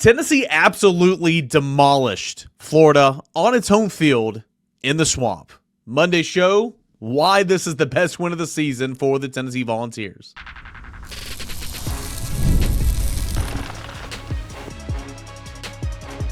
Tennessee absolutely demolished Florida on its home field in the Swamp. Monday show, why this is the best win of the season for the Tennessee Volunteers.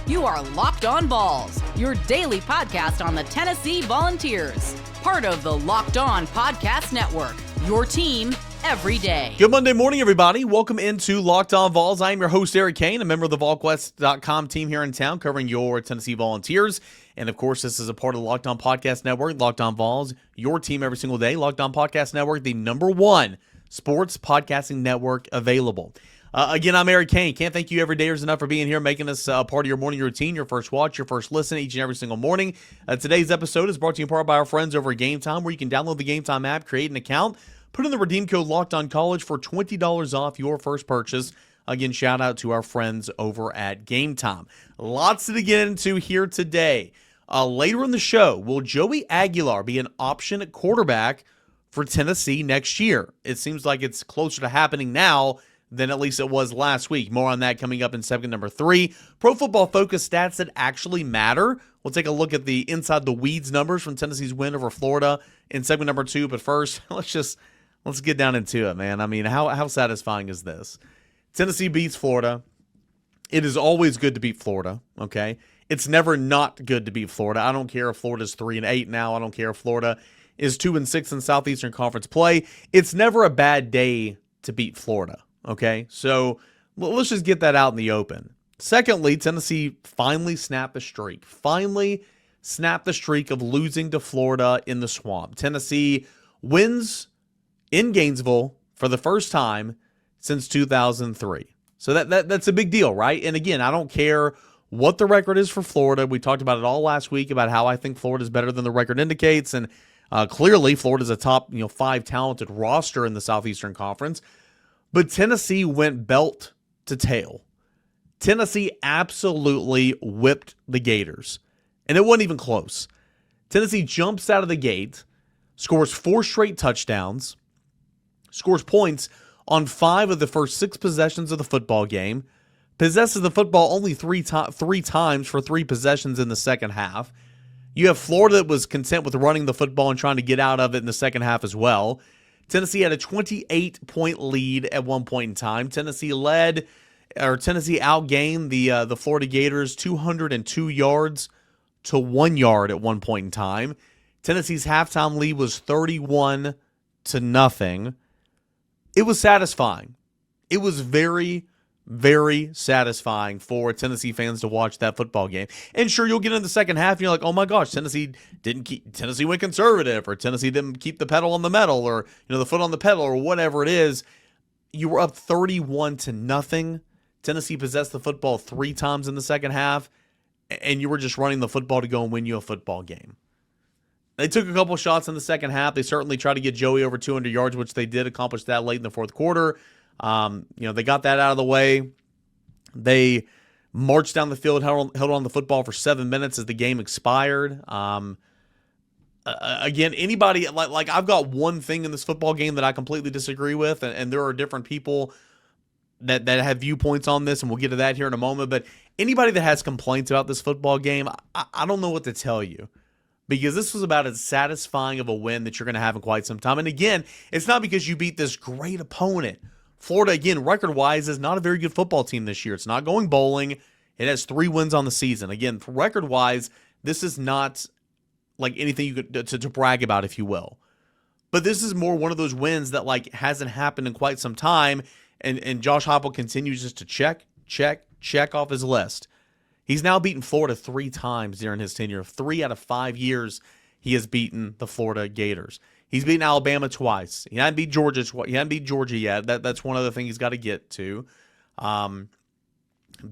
You are Locked On Vols, your daily podcast on the Tennessee Volunteers. Part of the Locked On Podcast Network, your team every day. Good Monday morning, everybody. Welcome into Locked On Vols. I am your host, Eric Cain, a member of the VolQuest.com team here in town covering your Tennessee Volunteers. And, of course, this is a part of the Locked On Podcast Network, Locked On Vols, your team every single day. Locked On Podcast Network, the #1 sports podcasting network available. Again, I'm Eric Cain. Can't thank you every day enough for being here, making us a part of your morning routine, your first watch, your first listen each and every single morning. Today's episode is brought to you in part by our friends over at GameTime, where you can download the GameTime app, create an account, put in the redeem code LOCKEDONCollege for $20 off your first purchase. Again, shout out to our friends over at GameTime. Lots to get into here today. Later in the show, will Joey Aguilar be an option at quarterback for Tennessee next year? It seems like it's closer to happening now than at least it was last week. More on that coming up in segment number 3. Pro Football Focus stats that actually matter. We'll take a look at the inside the weeds numbers from Tennessee's win over Florida in segment number 2. But first, let's get down into it, man. I mean, how satisfying is this? Tennessee beats Florida. It is always good to beat Florida, okay? It's never not good to beat Florida. I don't care if Florida's 3-8 now. I don't care if Florida is 2-6 in Southeastern Conference play. It's never a bad day to beat Florida, okay? So let's just get that out in the open. Secondly, Tennessee finally snapped the streak. Finally snapped the streak of losing to Florida in the Swamp. Tennessee wins in Gainesville for the first time since 2003. So that's a big deal, right? And again, I don't care what the record is for Florida. We talked about it all last week about how I think Florida is better than the record indicates. And clearly, Florida's a top 5 talented roster in the Southeastern Conference. But Tennessee went belt to tail. Tennessee absolutely whipped the Gators. And it wasn't even close. Tennessee jumps out of the gate, scores 4 straight touchdowns, scores points on 5 of the first 6 possessions of the football game, possesses the football only three times for 3 possessions in the second half. You have Florida that was content with running the football and trying to get out of it in the second half as well. Tennessee had a 28-point lead at one point in time. Tennessee outgained the Florida Gators 202 yards to 1 yard at one point in time. Tennessee's halftime lead was 31-0. It was satisfying. It was very, very satisfying for Tennessee fans to watch that football game. And sure, you'll get in the second half and you're like, oh my gosh, Tennessee went conservative, or Tennessee didn't keep the pedal on the metal, or the foot on the pedal, or whatever it is. You were up 31-0. Tennessee possessed the football 3 times in the second half, and you were just running the football to go and win you a football game. They took a couple shots in the second half. They certainly tried to get Joey over 200 yards, which they did accomplish that late in the fourth quarter. They got that out of the way. They marched down the field, held on the football for 7 minutes as the game expired. Again, anybody like I've got one thing in this football game that I completely disagree with, and there are different people that have viewpoints on this, and we'll get to that here in a moment. But anybody that has complaints about this football game, I don't know what to tell you. Because this was about as satisfying of a win that you're going to have in quite some time. And again, it's not because you beat this great opponent. Florida, again, record-wise, is not a very good football team this year. It's not going bowling. It has 3 wins on the season. Again, record-wise, this is not like anything you could to brag about, if you will. But this is more one of those wins that hasn't happened in quite some time. And Josh Heupel continues just to check off his list. He's now beaten Florida 3 times during his tenure. 3 out of 5 years he has beaten the Florida Gators. He's beaten Alabama twice. He hadn't beat Georgia He hadn't beat Georgia yet. That's one other thing he's got to get to.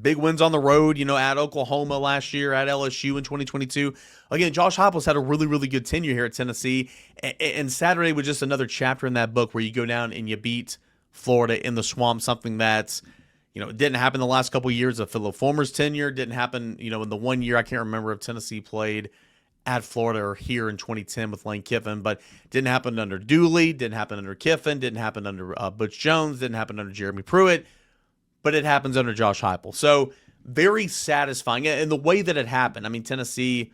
Big wins on the road, at Oklahoma last year, at LSU in 2022. Again, Josh Heupel's had a really, really good tenure here at Tennessee. And Saturday was just another chapter in that book where you go down and you beat Florida in the Swamp, something that's it didn't happen the last couple of years of Philip Fulmer's tenure. Didn't happen, in the 1 year. I can't remember if Tennessee played at Florida or here in 2010 with Lane Kiffin, but didn't happen under Dooley, didn't happen under Kiffin, didn't happen under Butch Jones, didn't happen under Jeremy Pruitt, but it happens under Josh Heupel. So very satisfying. And the way that it happened, I mean, Tennessee,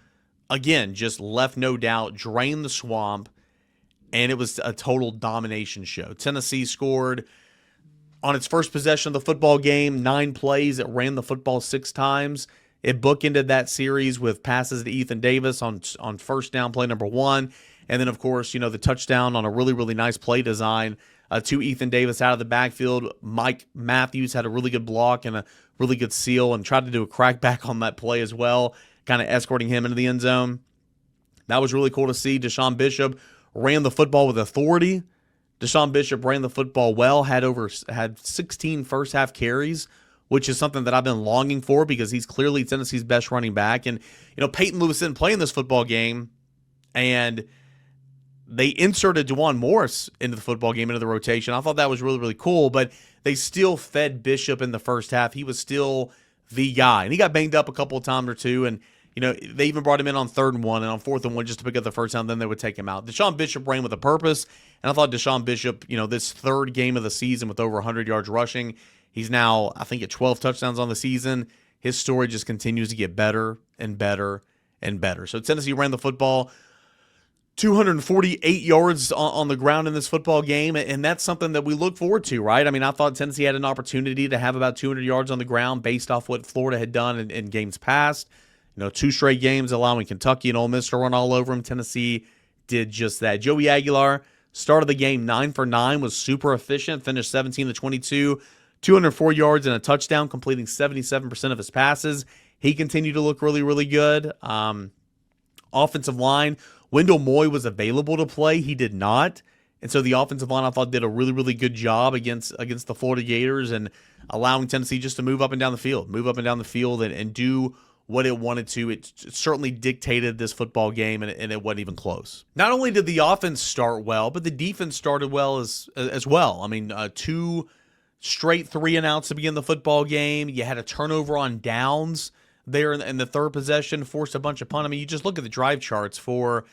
again, just left no doubt, drained the swamp, and it was a total domination show. Tennessee scored on its first possession of the football game, 9 plays. It ran the football 6 times. It bookended that series with passes to Ethan Davis on first down, play number 1. And then, of course, the touchdown on a really, really nice play design to Ethan Davis out of the backfield. Mike Matthews had a really good block and a really good seal and tried to do a crackback on that play as well, kind of escorting him into the end zone. That was really cool to see. DeSean Bishop ran the football with authority. DeSean Bishop ran the football well, had 16 first-half carries, which is something that I've been longing for because he's clearly Tennessee's best running back. And, Peyton Lewis didn't play in this football game, and they inserted Juwan Morris into the football game, into the rotation. I thought that was really, really cool, but they still fed Bishop in the first half. He was still the guy, and he got banged up a couple of times or two, and they even brought him in on 3rd and 1 and on 4th and 1 just to pick up the first down, then they would take him out. DeSean Bishop ran with a purpose, and I thought DeSean Bishop, this 3rd game of the season with over 100 yards rushing, he's now, I think, at 12 touchdowns on the season. His story just continues to get better and better and better. So Tennessee ran the football 248 yards on the ground in this football game, and that's something that we look forward to, right? I mean, I thought Tennessee had an opportunity to have about 200 yards on the ground based off what Florida had done in games past. 2 straight games allowing Kentucky and Ole Miss to run all over them. Tennessee did just that. Joey Aguilar started the game 9 for 9, was super efficient, finished 17 to 22, 204 yards and a touchdown, completing 77% of his passes. He continued to look really, really good. Offensive line, Wendell Moy was available to play. He did not. And so the offensive line, I thought, did a really, really good job against the Florida Gators and allowing Tennessee just to move up and down the field and do what it wanted to. It certainly dictated this football game, and it wasn't even close. Not only did the offense start well, but the defense started well as well. I mean, 2 straight 3-and-outs to begin the football game. You had a turnover on downs there in the 3rd possession, forced a bunch of punt. I mean, you just look at the drive charts for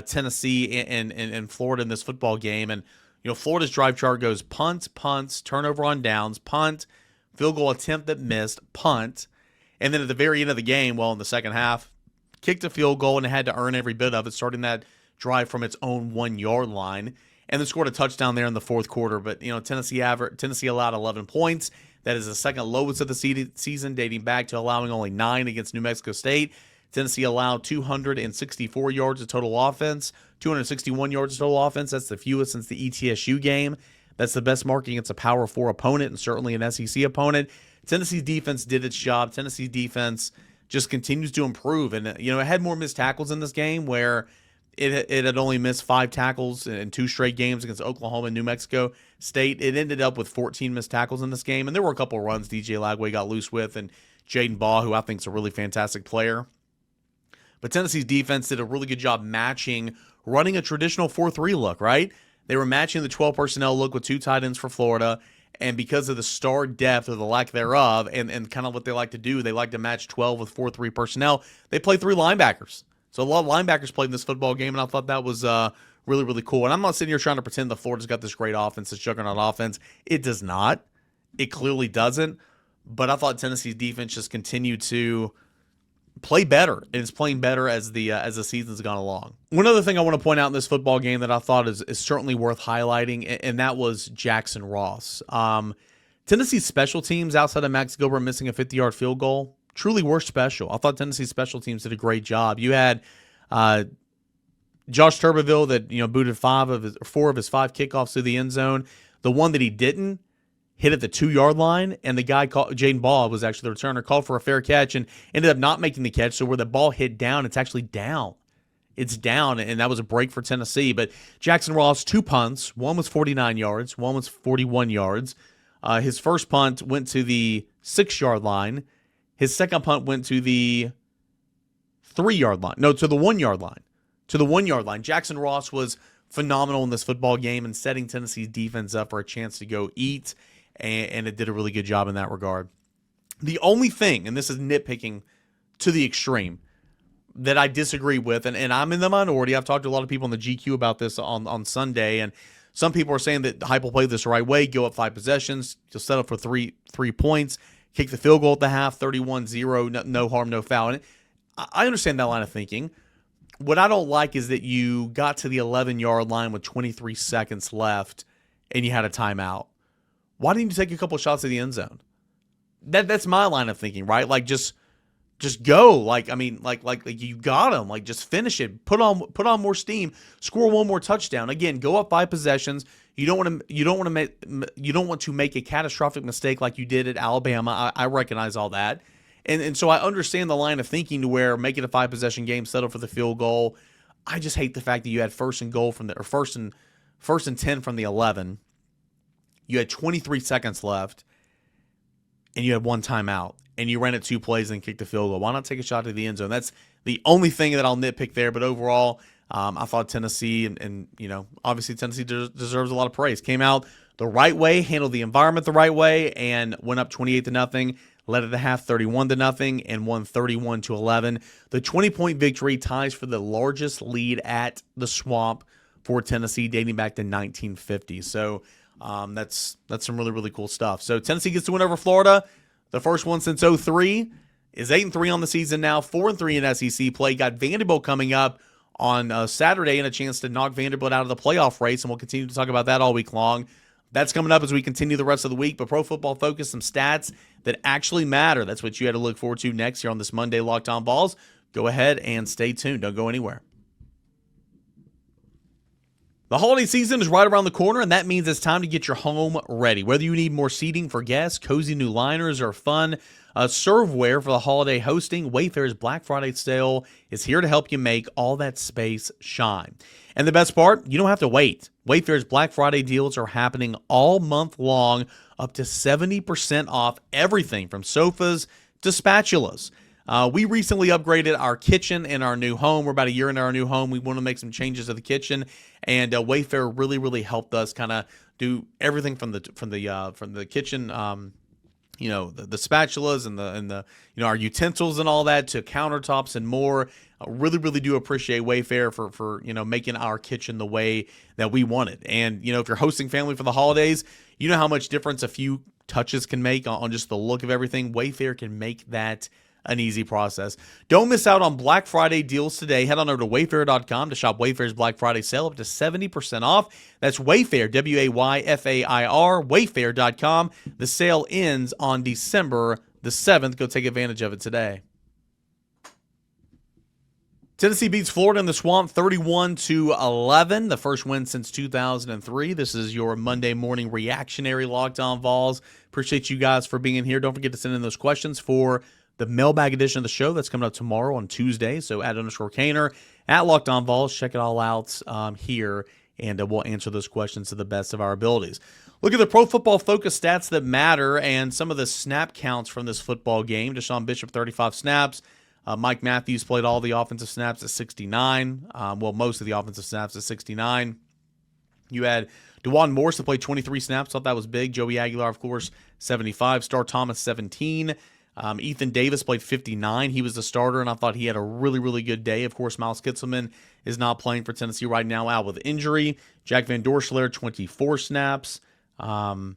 Tennessee and Florida in this football game, and Florida's drive chart goes punts, turnover on downs, punt, field goal attempt that missed, punt, and then at the very end of the game, in the second half, kicked a field goal and had to earn every bit of it, starting that drive from its own 1-yard line, and then scored a touchdown there in the 4th quarter. But Tennessee allowed 11 points. That is the second lowest of the season, dating back to allowing only 9 against New Mexico State. Tennessee allowed 264 yards of total offense, 261 yards of total offense. That's the fewest since the ETSU game. That's the best mark against a Power 4 opponent and certainly an SEC opponent. Tennessee's defense did its job. Tennessee's defense just continues to improve. And, it had more missed tackles in this game where it had only missed 5 tackles in 2 straight games against Oklahoma and New Mexico State. It ended up with 14 missed tackles in this game. And there were a couple of runs DJ Lagway got loose with and Jadan Baugh, who I think is a really fantastic player. But Tennessee's defense did a really good job running a traditional 4-3 look, right? They were matching the 12 personnel look with 2 tight ends for Florida. And because of the star depth or the lack thereof and kind of what they like to do, they like to match 12 with 4-3 personnel. They play 3 linebackers. So a lot of linebackers played in this football game, and I thought that was really, really cool. And I'm not sitting here trying to pretend that Florida's got this great offense, this juggernaut offense. It does not. It clearly doesn't. But I thought Tennessee's defense just continued to play better, and it's playing better as the season's gone along. One other thing I want to point out in this football game that I thought is certainly worth highlighting, and that was Jackson Ross. Tennessee's special teams outside of Max Gilbert missing a 50-yard field goal truly were special. I thought Tennessee's special teams did a great job. You had Josh Turbeville that booted 4 of his 5 kickoffs to the end zone. The one that he didn't hit at the 2-yard line, and the guy Jadan Baugh was actually the returner, called for a fair catch and ended up not making the catch. So where the ball hit down, it's actually down. It's down, and that was a break for Tennessee. But Jackson Ross, 2 punts. One was 49 yards. One was 41 yards. His first punt went to the 6-yard line. His second punt went to the 3-yard line. No, to the 1-yard line. To the 1-yard line. Jackson Ross was phenomenal in this football game and setting Tennessee's defense up for a chance to go eat, and it did a really good job in that regard. The only thing, and this is nitpicking to the extreme, that I disagree with, and I'm in the minority. I've talked to a lot of people on the GQ about this on Sunday, and some people are saying that Heupel played this the right way, go up 5 possessions, just set up for three points, kicked the field goal at the half, 31-0, no harm, no foul. And I understand that line of thinking. What I don't like is that you got to the 11-yard line with 23 seconds left and you had a timeout. Why didn't you take a couple shots at the end zone? That's my line of thinking, right? Like just go. Like you got them. Like just finish it. Put on more steam. Score one more touchdown. Again, go up 5 possessions. You don't want to make a catastrophic mistake like you did at Alabama. I recognize all that. And so I understand the line of thinking to where make it a 5-possession game, settle for the field goal. I just hate the fact that you had first and 10 from the 11. You had 23 seconds left, and you had one timeout, and you ran it 2 plays and kicked the field goal. Why not take a shot to the end zone? That's the only thing that I'll nitpick there. But overall, I thought Tennessee, and obviously Tennessee deserves a lot of praise. Came out the right way, handled the environment the right way, and went up 28-0. Led at the half 31-0 and won 31-11. The 20-point victory ties for the largest lead at the Swamp for Tennessee dating back to 1950. So that's some really, really cool stuff. So Tennessee gets to win over Florida. The first one since 2003 is 8-3 on the season now, 4-3 in SEC play. Got Vanderbilt coming up on Saturday and a chance to knock Vanderbilt out of the playoff race, and we'll continue to talk about that all week long. That's coming up as we continue the rest of the week. But Pro Football Focus, some stats that actually matter. That's what you had to look forward to next here on this Monday Locked On Vols. Go ahead and stay tuned. Don't go anywhere. The holiday season is right around the corner, and that means it's time to get your home ready. Whether you need more seating for guests, cozy new liners, or fun serveware for the holiday hosting, Wayfair's Black Friday sale is here to help you make all that space shine. And the best part, you don't have to wait. Wayfair's Black Friday deals are happening all month long, up to 70% off everything from sofas to spatulas. We recently upgraded our kitchen in our new home. We're about a year into our new home. We want to make some changes to the kitchen, and Wayfair really, really helped us kind of do everything from the kitchen. The spatulas and the our utensils and all that to countertops and more. I really, really do appreciate Wayfair for making our kitchen the way that we want it. And if you're hosting family for the holidays, you know how much difference a few touches can make on just the look of everything. Wayfair can make that an easy process. Don't miss out on Black Friday deals today. Head on over to Wayfair.com to shop Wayfair's Black Friday sale up to 70% off. That's Wayfair, Wayfair, Wayfair.com. The sale ends on December the 7th. Go take advantage of it today. Tennessee beats Florida in the Swamp 31-11, the first win since 2003. This is your Monday morning reactionary Locked On Vols. Appreciate you guys for being here. Don't forget to send in those questions for the mailbag edition of the show that's coming up tomorrow on Tuesday. So @_Cainer, @Locked On Vols. Check it all out here, and we'll answer those questions to the best of our abilities. Look at the Pro Football Focus stats that matter and some of the snap counts from this football game. DeSean Bishop, 35 snaps. Mike Matthews played all the offensive snaps at 69. Most of the offensive snaps at 69. You had DeJuan Morris that played 23 snaps. Thought that was big. Joey Aguilar, of course, 75. Star Thomas, 17. Ethan Davis played 59. He was the starter, and I thought he had a really, really good day. Of course, Miles Kitselman is not playing for Tennessee right now, out with injury. Jack Van Dorselaer, 24 snaps. Bennett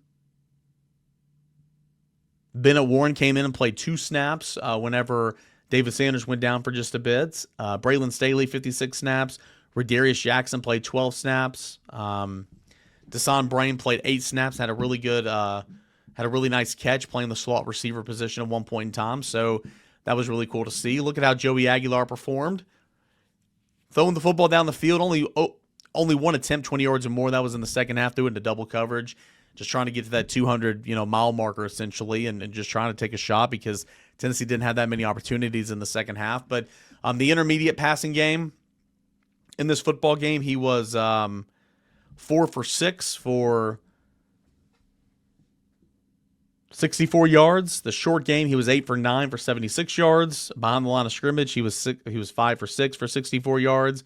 Warren came in and played 2 snaps whenever David Sanders went down for just a bit. Braylon Staley, 56 snaps. Redarius Jackson played 12 snaps. Deshaun Brain played 8 snaps, had a really nice catch playing the slot receiver position at one point in time. So that was really cool to see. Look at how Joey Aguilar performed. Throwing the football down the field, only one attempt, 20 yards or more. That was in the second half, threw into double coverage. Just trying to get to that 200 mile marker essentially, and just trying to take a shot because Tennessee didn't have that many opportunities in the second half. But the intermediate passing game in this football game, he was 4 for 6 for 64 yards. The short game, he was 8 for 9 for 76 yards. Behind the line of scrimmage, he was 5 for 6 for 64 yards.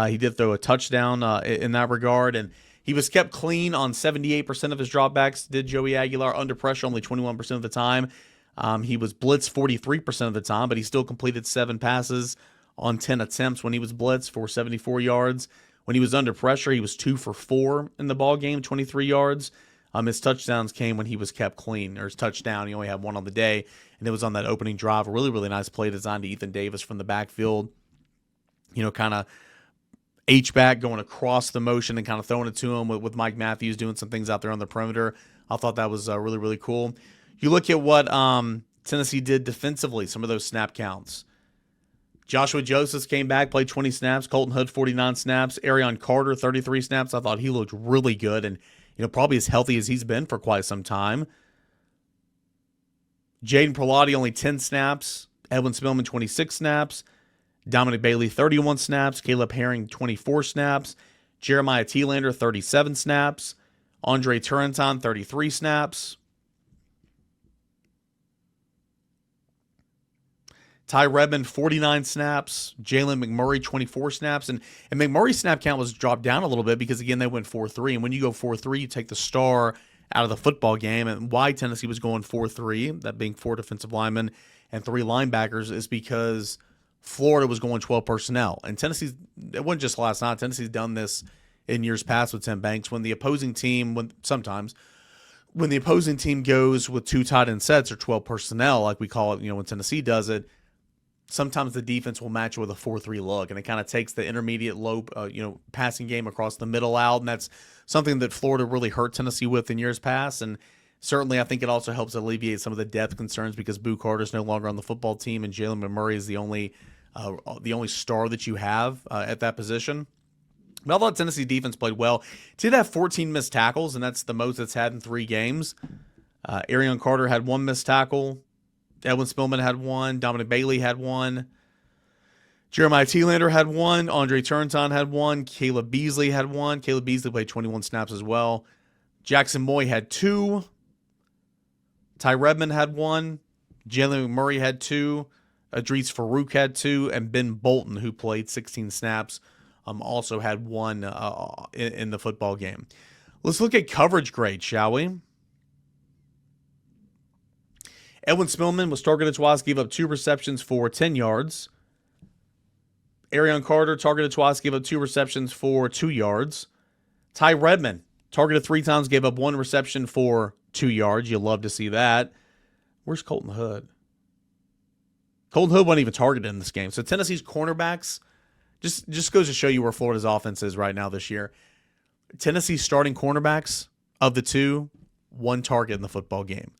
He did throw a touchdown in that regard, and he was kept clean on 78% of his dropbacks. Did Joey Aguilar under pressure only 21% of the time. He was blitzed 43% of the time, but he still completed 7 passes on 10 attempts when he was blitzed for 74 yards. When he was under pressure, he was 2 for 4 in the ball game, 23 yards. His touchdowns came when he was kept clean, or his touchdown, he only had one on the day, and it was on that opening drive. A really, really nice play designed to Ethan Davis from the backfield. Kind of H-back going across the motion and kind of throwing it to him with Mike Matthews doing some things out there on the perimeter. I thought that was really, really cool. You look at what Tennessee did defensively, some of those snap counts. Joshua Josephs came back, played 20 snaps. Colton Hood, 49 snaps. Arion Carter, 33 snaps. I thought he looked really good and, probably as healthy as he's been for quite some time. Jaden Perlotti, only 10 snaps. Edwin Spillman, 26 snaps. Dominic Bailey, 31 snaps. Caleb Herring, 24 snaps. Jeremiah Thielander, 37 snaps. Andre Turrenton, 33 snaps. Ty Redmond, 49 snaps. Jalen McMurray, 24 snaps. And McMurray's snap count was dropped down a little bit because, again, they went 4-3. And when you go 4-3, you take the star out of the football game. And why Tennessee was going 4-3, that being 4 defensive linemen and 3 linebackers, is because Florida was going 12 personnel. And Tennessee, it wasn't just last night. Tennessee's done this in years past with Tim Banks. When the opposing team, when the opposing team goes with 2 tight end sets or 12 personnel, like we call it, when Tennessee does it, sometimes the defense will match it with a 4-3 look, and it kind of takes the intermediate low, passing game across the middle out, and that's something that Florida really hurt Tennessee with in years past. And certainly, I think it also helps alleviate some of the depth concerns because Boo Carter's no longer on the football team, and Jalen McMurray is the only star that you have at that position. But I thought Tennessee defense played well. It did have 14 missed tackles, and that's the most it's had in 3 games. Arion Carter had 1 missed tackle. Edwin Spillman had 1. Dominic Bailey had 1. Jeremiah Thielander had 1. Andre Turrenton had 1. Caleb Beasley had 1. Caleb Beasley played 21 snaps as well. Jackson Moy had 2. Ty Redmond had 1. Jalen McMurray had 2. Idris Farouk had 2. And Ben Bolton, who played 16 snaps, also had 1 in the football game. Let's look at coverage grade, shall we? Edwin Spillman was targeted twice, gave up 2 receptions for 10 yards. Arion Carter targeted twice, gave up 2 receptions for 2 yards. Ty Redmond targeted 3 times, gave up 1 reception for 2 yards. You'll love to see that. Where's Colton Hood? Colton Hood wasn't even targeted in this game. So Tennessee's cornerbacks just goes to show you where Florida's offense is right now this year. Tennessee's starting cornerbacks, of the 2, 1 target in the football game.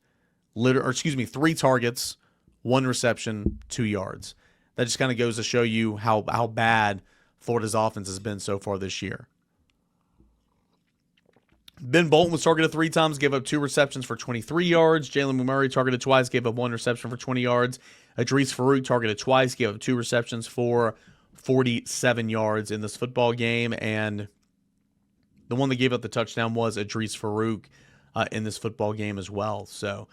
3 targets, 1 reception, 2 yards. That just kind of goes to show you how bad Florida's offense has been so far this year. Ben Bolton was targeted 3 times, gave up 2 receptions for 23 yards. Jalen McMurray targeted twice, gave up 1 reception for 20 yards. Idris Farouk targeted twice, gave up 2 receptions for 47 yards in this football game. And the one that gave up the touchdown was Idris Farouk in this football game as well. So,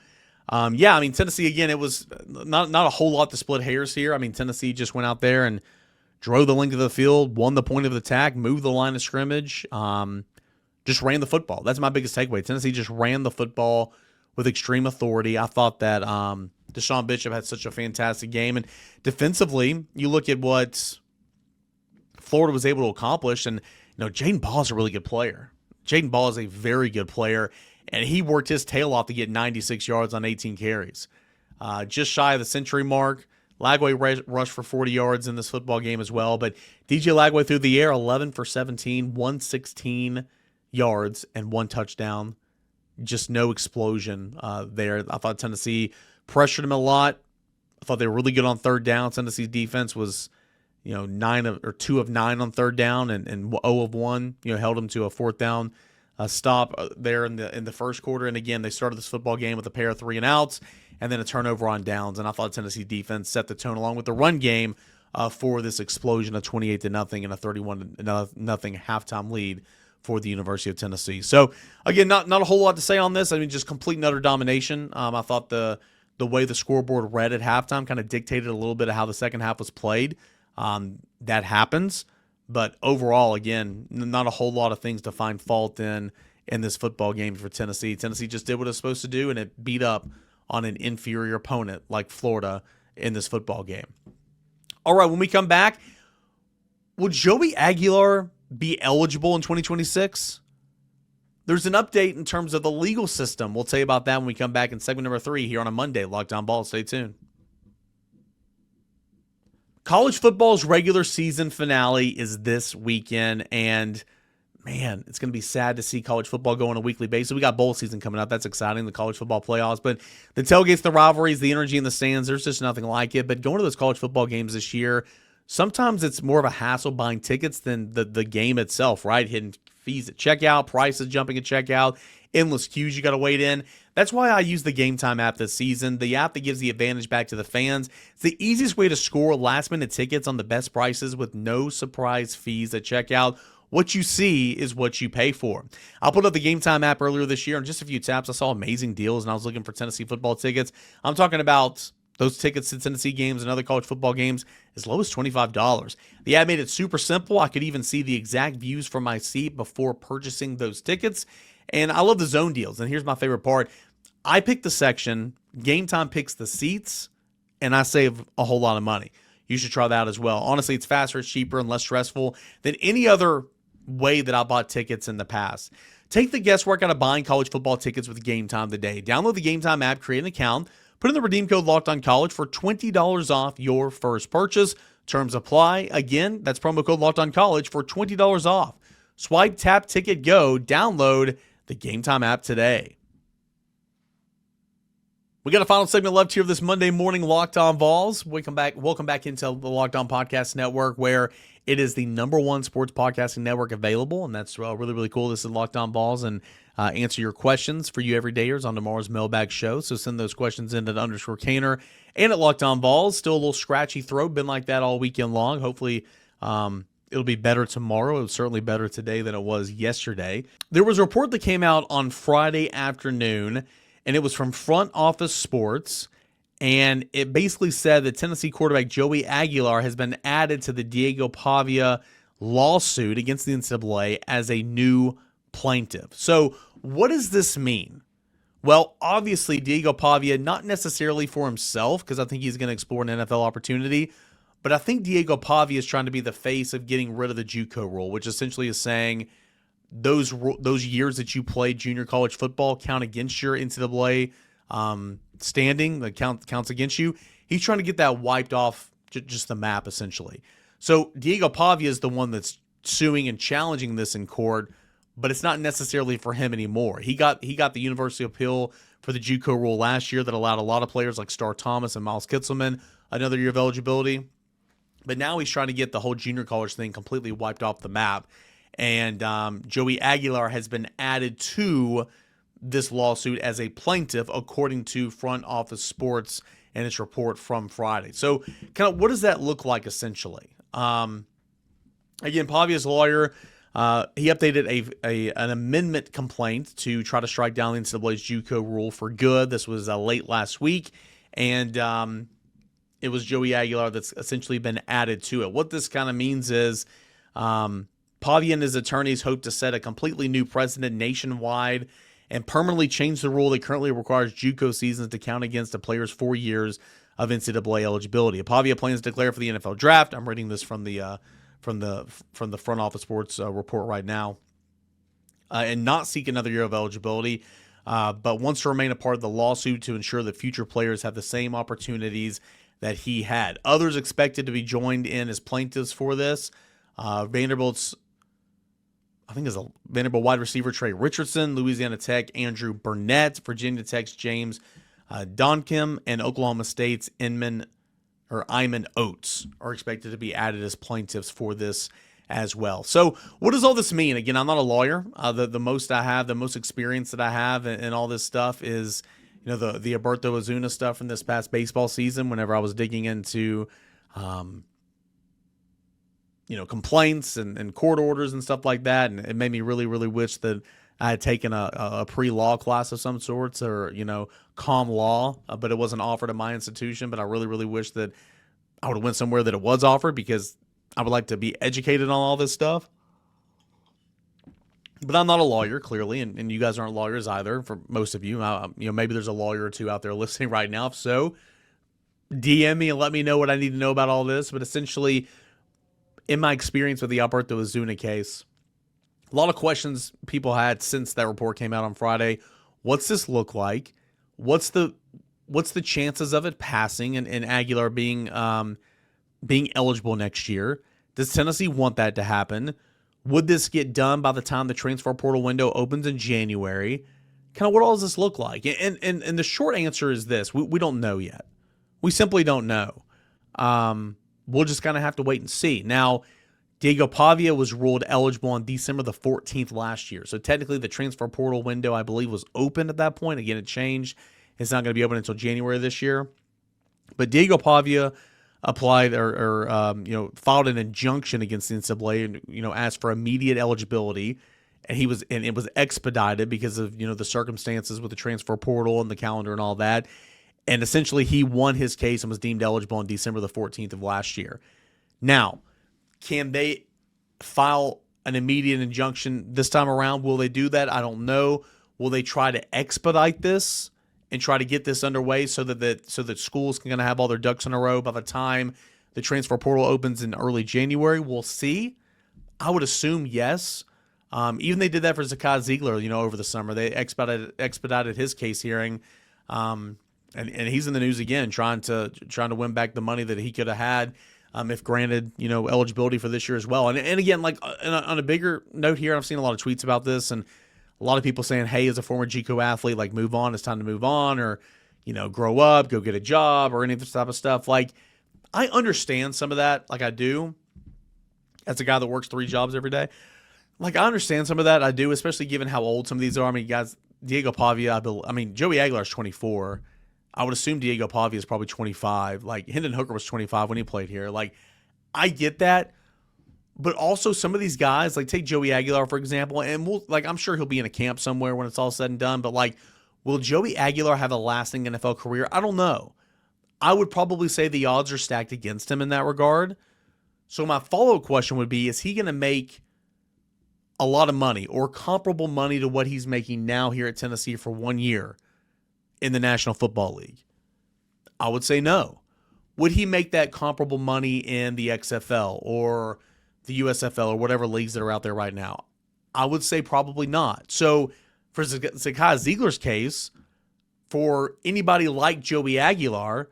Tennessee, again, it was not a whole lot to split hairs here. Tennessee just went out there and drove the length of the field, won the point of attack, moved the line of scrimmage, just ran the football. That's my biggest takeaway. Tennessee just ran the football with extreme authority. I thought that DeSean Bishop had such a fantastic game. And defensively, you look at what Florida was able to accomplish, and Jaden Baugh is a really good player. Jaden Baugh is a very good player, and he worked his tail off to get 96 yards on 18 carries. Just shy of the century mark. Lagway rushed for 40 yards in this football game as well, but DJ Lagway through the air, 11 for 17, 116 yards, and 1 touchdown. Just no explosion there. I thought Tennessee pressured him a lot. I thought they were really good on third down. Tennessee's defense was, 2 of 9 on third down and 0 of 1. Held them to a 4th down stop there in the first quarter. And again, they started this football game with a pair of 3 and outs and then a turnover on downs. And I thought Tennessee defense set the tone along with the run game for this explosion of 28-0 and a 31-0 halftime lead for the University of Tennessee. So again, not a whole lot to say on this. Just complete and utter domination. I thought the way the scoreboard read at halftime kind of dictated a little bit of how the second half was played. That happens, but overall, again, not a whole lot of things to find fault in this football game for Tennessee. Tennessee just did what it was supposed to do, and it beat up on an inferior opponent like Florida in this football game. All right, when we come back, will Joey Aguilar be eligible in 2026? there's an update in terms of the legal system. We'll tell you about that when we come back in segment number 3 here on a Monday. Locked On Ball. Stay tuned. College football's regular season finale is this weekend, and man, it's going to be sad to see college football go on a weekly basis. We got bowl season coming up. That's exciting, the college football playoffs. But the tailgates, the rivalries, the energy in the stands, there's just nothing like it. But going to those college football games this year, sometimes it's more of a hassle buying tickets than the game itself, right? Hidden fees at checkout, prices jumping at checkout, endless queues you got to wait in. That's why I use the GameTime app this season, the app that gives the advantage back to the fans. It's the easiest way to score last-minute tickets on the best prices with no surprise fees at checkout. What you see is what you pay for. I put up the GameTime app earlier this year, and just a few taps, I saw amazing deals, and I was looking for Tennessee football tickets. I'm talking about those tickets to Tennessee games and other college football games as low as $25. The app made it super simple. I could even see the exact views from my seat before purchasing those tickets. And I love the zone deals. And here's my favorite part. I pick the section, GameTime picks the seats, and I save a whole lot of money. You should try that out as well. Honestly, it's faster, it's cheaper, and less stressful than any other way that I bought tickets in the past. Take the guesswork out of buying college football tickets with GameTime today. Download the GameTime app, create an account, put in the redeem code LOCKEDONCollege for $20 off your first purchase. Terms apply. Again, that's promo code LOCKEDONCollege for $20 off. Swipe, tap, ticket, go. Download the GameTime app today. We got a final segment left here this Monday morning Locked On Vols. Welcome back into the Locked On Podcast Network, where it is the _1 sports podcasting network available, and that's really, really cool. This is Locked On Vols, and answer your questions for you everydayers on tomorrow's mailbag show. So send those questions in at _Cainer and at Locked On Vols. Still a little scratchy throat, been like that all weekend long. Hopefully it'll be better tomorrow. It was certainly better today than it was yesterday. There was a report that came out on Friday afternoon, and it was from Front Office Sports, and it basically said that Tennessee quarterback Joey Aguilar has been added to the Diego Pavia lawsuit against the NCAA as a new plaintiff. So what does this mean? Well, obviously, Diego Pavia, not necessarily for himself, because I think he's going to explore an NFL opportunity, but I think Diego Pavia is trying to be the face of getting rid of the JUCO rule, which essentially is saying those years that you played junior college football count against your NCAA standing, that counts against you. He's trying to get that wiped off just the map, essentially. So Diego Pavia is the one that's suing and challenging this in court, but it's not necessarily for him anymore. He got the University appeal for the JUCO rule last year that allowed a lot of players like Star Thomas and Miles Kitselman another year of eligibility. But now he's trying to get the whole junior college thing completely wiped off the map. And Joey Aguilar has been added to this lawsuit as a plaintiff, according to Front Office Sports and its report from Friday. So kind of what does that look like, essentially? Again, Pavia's lawyer, he updated an amendment complaint to try to strike down the NCAA's JUCO rule for good. This was late last week, and it was Joey Aguilar that's essentially been added to it. What this kind of means is Pavia and his attorneys hope to set a completely new precedent nationwide and permanently change the rule that currently requires JUCO seasons to count against a player's 4 years of NCAA eligibility. Pavia plans to declare for the NFL draft. I'm reading this from the Front Office Sports report right now, and not seek another year of eligibility, but wants to remain a part of the lawsuit to ensure that future players have the same opportunities that he had. Others expected to be joined in as plaintiffs for this. Vanderbilt's Vanderbilt wide receiver Trey Richardson, Louisiana Tech Andrew Burnett, Virginia Tech's James Donkim, and Oklahoma State's Iman Oates are expected to be added as plaintiffs for this as well. So what does all this mean? Again, I'm not a lawyer. The most I have, the most experience that I have in all this stuff is, the Alberto Ozuna stuff from this past baseball season, whenever I was digging into complaints and court orders and stuff like that. And it made me really, really wish that I had taken a pre-law class of some sorts, or, comm law, but it wasn't offered at my institution. But I really, really wish that I would have went somewhere that it was offered, because I would like to be educated on all this stuff. But I'm not a lawyer, clearly, and you guys aren't lawyers either, for most of you. Maybe there's a lawyer or two out there listening right now. If so, DM me and let me know what I need to know about all this. But essentially, in my experience with the Alberto Ozuna case, A lot of questions people had since that report came out on Friday. What's this look like? What's the chances of it passing and Aguilar being eligible next year? Does Tennessee want that to happen? Would this get done by the time the transfer portal window opens in January? Kind of what all does this look like? And the short answer is this. We don't know yet. We simply don't know. We'll just kind of have to wait and see. Now, Diego Pavia was ruled eligible on December the 14th last year. So technically the transfer portal window, I believe, was open at that point. Again, it changed. It's not going to be open until January this year. But Diego Pavia applied or filed an injunction against the NCAA and asked for immediate eligibility, and it was expedited because of the circumstances with the transfer portal and the calendar and all that. And essentially he won his case and was deemed eligible on December the 14th of last year. Now, can they file an immediate injunction this time around? Will they do that? I don't know. Will they try to expedite this and try to get this underway so that schools can have all their ducks in a row by the time the transfer portal opens in early January? We'll see. I would assume yes. Even they did that for Zakai Ziegler, over the summer. They expedited his case hearing, and he's in the news again, trying to win back the money that he could have had if granted, eligibility for this year as well. And again, like on a bigger note here, I've seen a lot of tweets about this, and a lot of people saying, hey, as a former JUCO athlete, like move on, it's time to move on, or, grow up, go get a job, or any of this type of stuff. Like, I understand some of that, like I do, as a guy that works 3 jobs every day. Like, I understand some of that, I do, especially given how old some of these are. I mean, guys, Diego Pavia, Joey Aguilar is 24. I would assume Diego Pavia is probably 25. Like, Hendon Hooker was 25 when he played here. Like, I get that. But also some of these guys, like take Joey Aguilar, for example, and I'm sure he'll be in a camp somewhere when it's all said and done, but like, will Joey Aguilar have a lasting NFL career? I don't know. I would probably say the odds are stacked against him in that regard. So my follow-up question would be, is he going to make a lot of money or comparable money to what he's making now here at Tennessee for 1 year in the National Football League? I would say no. Would he make that comparable money in the XFL or the USFL or whatever leagues that are out there right now? I would say probably not. So for Zakai Ziegler's case, for anybody like Joey Aguilar,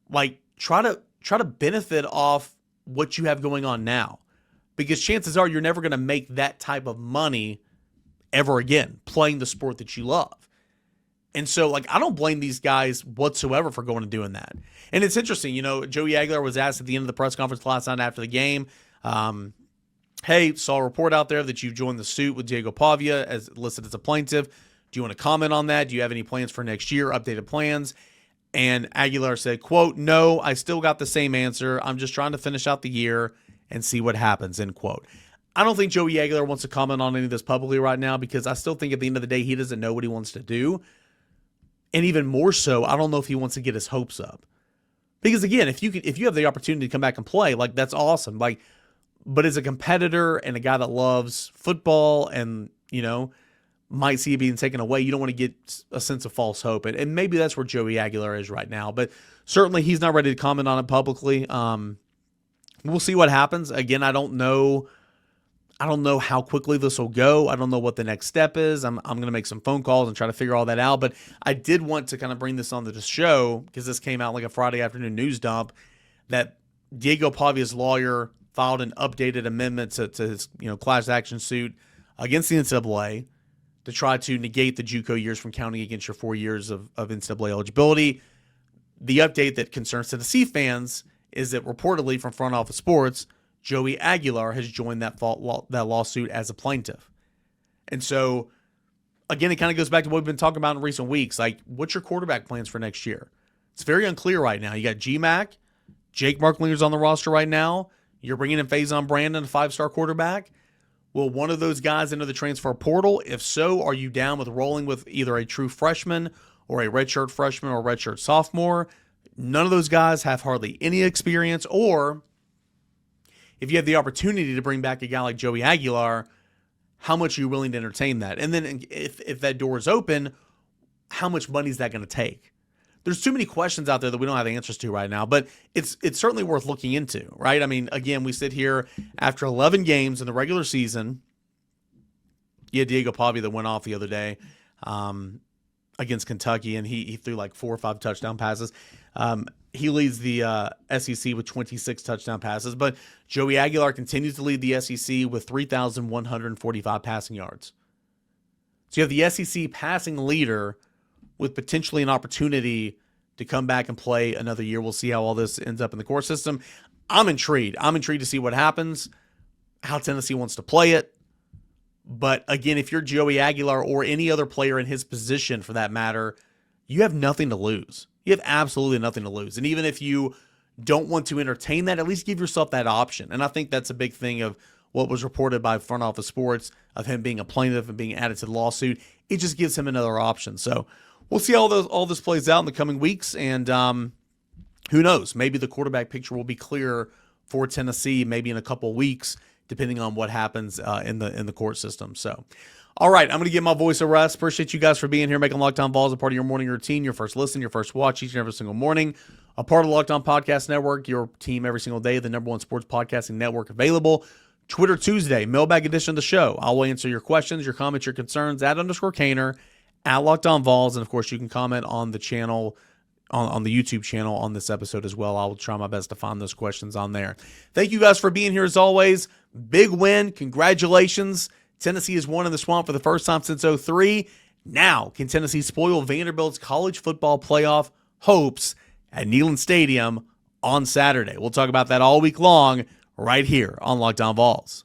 like try to benefit off what you have going on now, because chances are you're never going to make that type of money ever again playing the sport that you love. And so, like, I don't blame these guys whatsoever for going and doing that. And it's interesting, Joey Aguilar was asked at the end of the press conference last night after the game, hey, saw a report out there that you joined the suit with Diego Pavia as listed as a plaintiff. Do you want to comment on that? Do you have any plans for next year, updated plans? And Aguilar said, quote, no, I still got the same answer. I'm just trying to finish out the year and see what happens, end quote. I don't think Joey Aguilar wants to comment on any of this publicly right now, because I still think at the end of the day, he doesn't know what he wants to do. And even more so, I don't know if he wants to get his hopes up. Because again, if you have the opportunity to come back and play, like, that's awesome. Like, but as a competitor and a guy that loves football and, might see it being taken away, you don't want to get a sense of false hope. And maybe that's where Joey Aguilar is right now. But certainly he's not ready to comment on it publicly. We'll see what happens. Again, I don't know how quickly this will go. I don't know what the next step is. I'm going to make some phone calls and try to figure all that out. But I did want to kind of bring this on the show, because this came out like a Friday afternoon news dump, that Diego Pavia's lawyer filed an updated amendment to his class action suit against the NCAA to try to negate the JUCO years from counting against your 4 years of NCAA eligibility. The update that concerns Tennessee fans is that reportedly from Front Office Sports, Joey Aguilar has joined that lawsuit as a plaintiff. And so, again, it kind of goes back to what we've been talking about in recent weeks. Like, what's your quarterback plans for next year? It's very unclear right now. You got GMAC, Jake Marklinger's on the roster right now. You're bringing in Faison Brandon, a 5-star quarterback. Will one of those guys enter the transfer portal? If so, are you down with rolling with either a true freshman or a redshirt freshman or redshirt sophomore? None of those guys have hardly any experience. Or if you have the opportunity to bring back a guy like Joey Aguilar, how much are you willing to entertain that? And then if that door is open, how much money is that going to take? There's too many questions out there that we don't have answers to right now, but it's certainly worth looking into, right? I mean, again, we sit here after 11 games in the regular season, Yeah, Diego Pavia that went off the other day against Kentucky, and he threw like 4 or 5 touchdown passes. He leads the SEC with 26 touchdown passes, but Joey Aguilar continues to lead the SEC with 3,145 passing yards. So you have the SEC passing leader with potentially an opportunity to come back and play another year. We'll see how all this ends up in the core system. I'm intrigued. I'm intrigued to see what happens, how Tennessee wants to play it. But again, if you're Joey Aguilar or any other player in his position for that matter, you have nothing to lose. You have absolutely nothing to lose. And even if you don't want to entertain that, at least give yourself that option. And I think that's a big thing of what was reported by Front Office Sports of him being a plaintiff and being added to the lawsuit. It just gives him another option. So we'll see how all this plays out in the coming weeks. And who knows? Maybe the quarterback picture will be clearer for Tennessee maybe in a couple of weeks, depending on what happens in the court system. So, all right, I'm going to give my voice a rest. Appreciate you guys for being here, making Locked On Vols a part of your morning routine, your first listen, your first watch each and every single morning. A part of the Locked On Podcast Network, your team every single day, the #1 sports podcasting network available. Twitter Tuesday, mailbag edition of the show. I'll answer your questions, your comments, your concerns at _Cainer, at Locked On Vols. And, of course, you can comment on the channel, on the YouTube channel on this episode as well. I will try my best to find those questions on there. Thank you guys for being here as always. Big win. Congratulations. Tennessee has won in the Swamp for the first time since 2003. Now, can Tennessee spoil Vanderbilt's college football playoff hopes at Neyland Stadium on Saturday? We'll talk about that all week long right here on Locked On Vols.